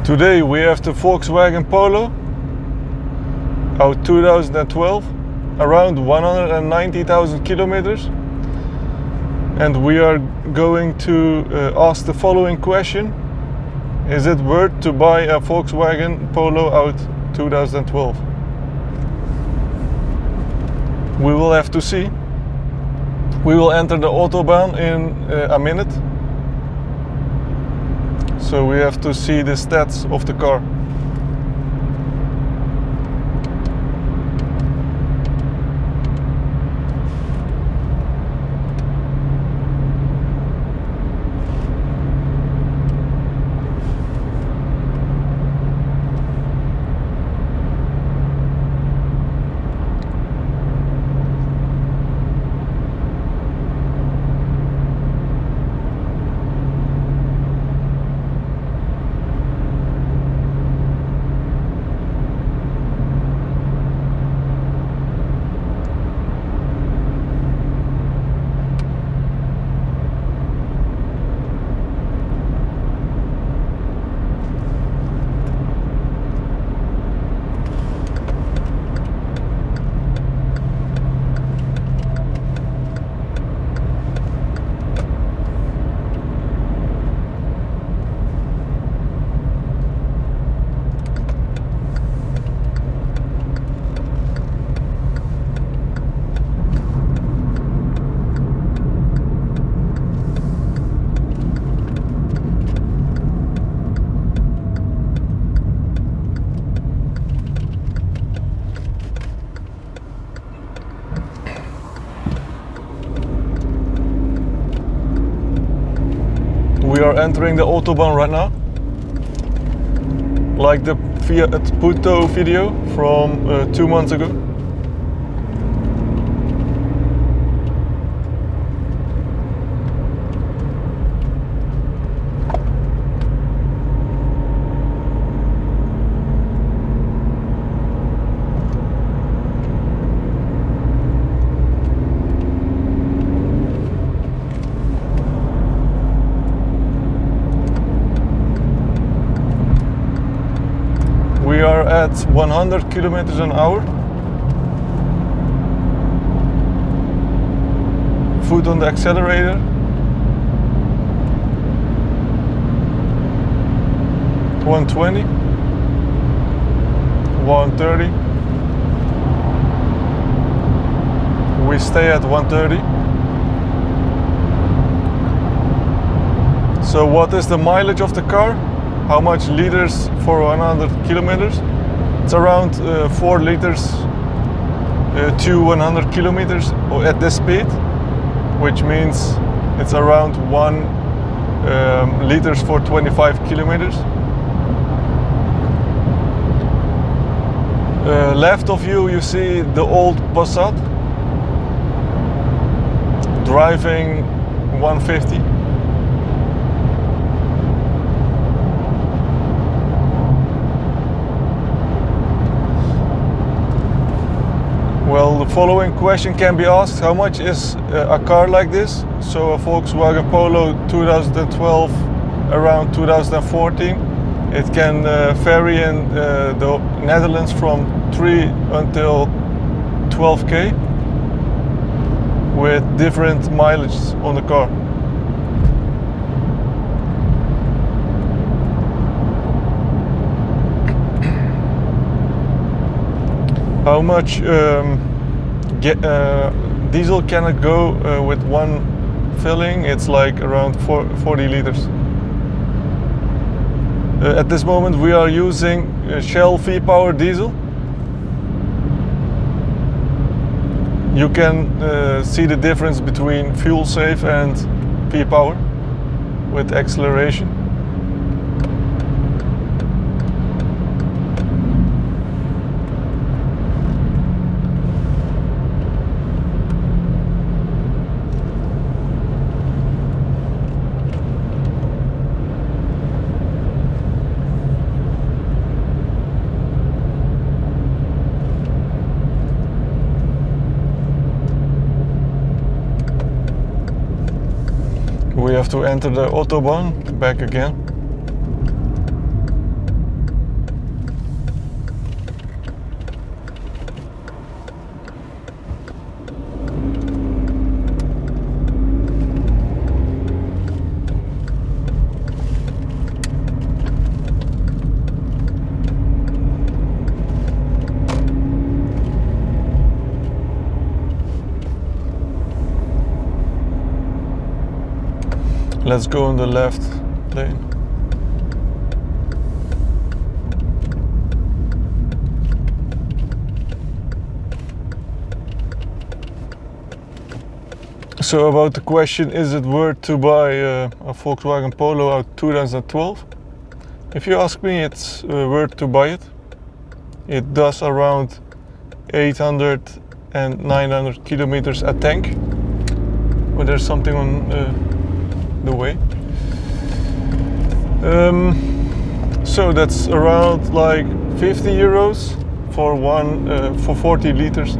Today we have the Volkswagen Polo out 2012, around 190,000 kilometers, and we are going to ask the following question: is it worth to buy a Volkswagen Polo out 2012? We will have to see. We will enter the Autobahn in a minute, so we have to see the stats of the car. We are entering the Autobahn right now, like the Fiat Punto video from 2 months ago. We are at 100 kilometers an hour. Foot on the accelerator. $120, $130. We stay at 130. So what is the mileage of the car? How much liters for 100 kilometers? It's around 4 liters to 100 kilometers at this speed, which means it's around 1 liters for 25 kilometers. Left of you, you see the old Passat driving 150. Well, the following question can be asked: how much is a car like this? So a Volkswagen Polo 2012, around 2014. It can vary in the Netherlands from 3 until 12k with different mileage on the car. How much diesel can it go with one filling? It's like around 40 liters. At this moment we are using Shell V-Power diesel. You can see the difference between fuel safe and V-Power with acceleration. We have to enter the Autobahn back again. Let's go on the left lane. So about the question, is it worth to buy a Volkswagen Polo out 2012? If you ask me, it's worth to buy it. It does around 800 and 900 kilometers a tank. But there's something on the way. So that's around like 50 euros for 40 liters,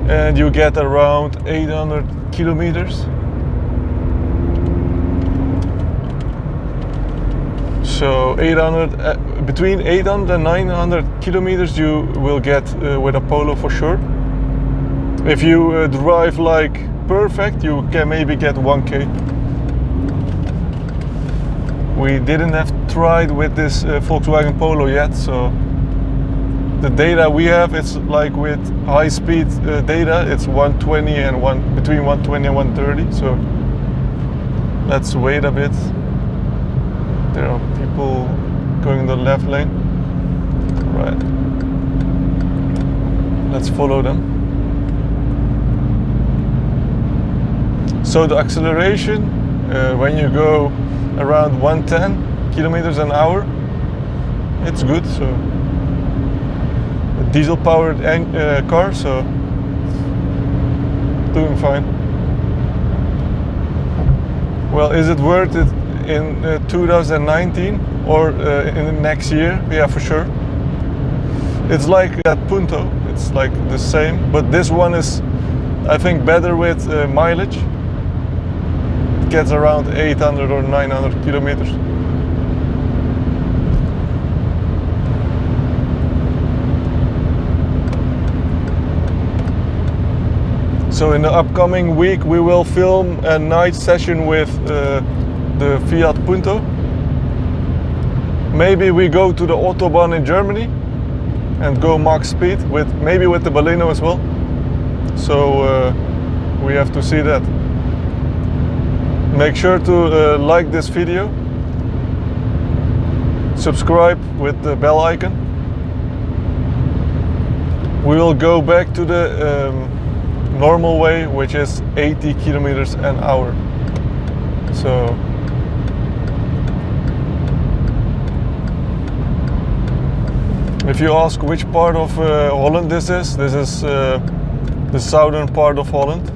and you get around 800 kilometers. So 800, between 800 and 900 kilometers you will get with a Polo for sure. If you drive like perfect, you can maybe get 1K. We didn't have tried with this Volkswagen Polo yet, so the data we have, it's like with high speed data, it's 120 and between 120 and 130. So let's wait a bit. There are people going in the left lane. Right. Let's follow them. So the acceleration, when you go around 110 kilometers an hour, it's good. So a diesel powered car, so doing fine. Well, is it worth it in 2019 or in the next year? Yeah, for sure. It's like that Punto, it's like the same, but this one is, I think, better with mileage. It gets around 800 or 900 kilometers. So in the upcoming week we will film a night session with the Fiat Punto. Maybe we go to the Autobahn in Germany and go max speed maybe with the Baleno as well. So we have to see that. Make sure to like this video, subscribe with the bell icon. We will go back to the normal way, which is 80 kilometers an hour. So if you ask which part of Holland this is the southern part of Holland.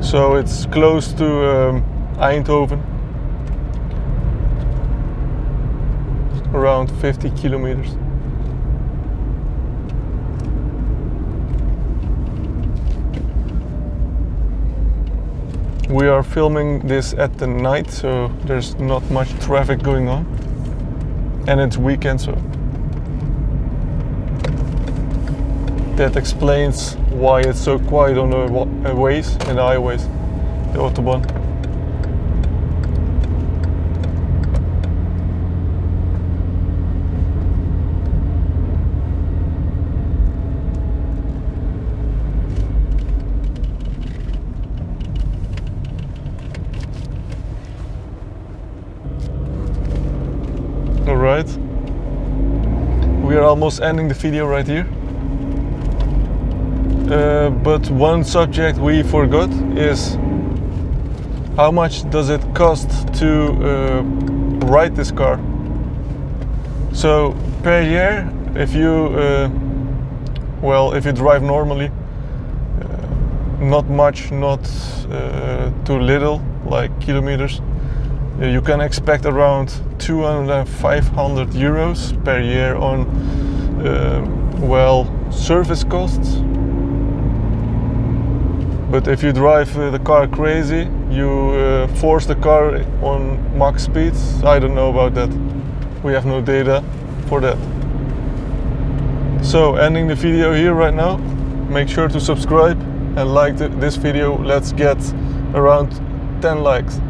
So it's close to Eindhoven, around 50 kilometers. We are filming this at the night, so there's not much traffic going on, and it's weekend, so that explains why it's so quiet on the ways and the highways, the Autobahn. Alright, we are almost ending the video right here. But one subject we forgot is how much does it cost to ride this car. So per year, if you drive normally, not much, not too little, like kilometers, you can expect around 200 and 500 euros per year on service costs. But if you drive the car crazy, you force the car on max speed. I don't know about that. We have no data for that. So ending the video here right now. Make sure to subscribe and like this video. Let's get around 10 likes.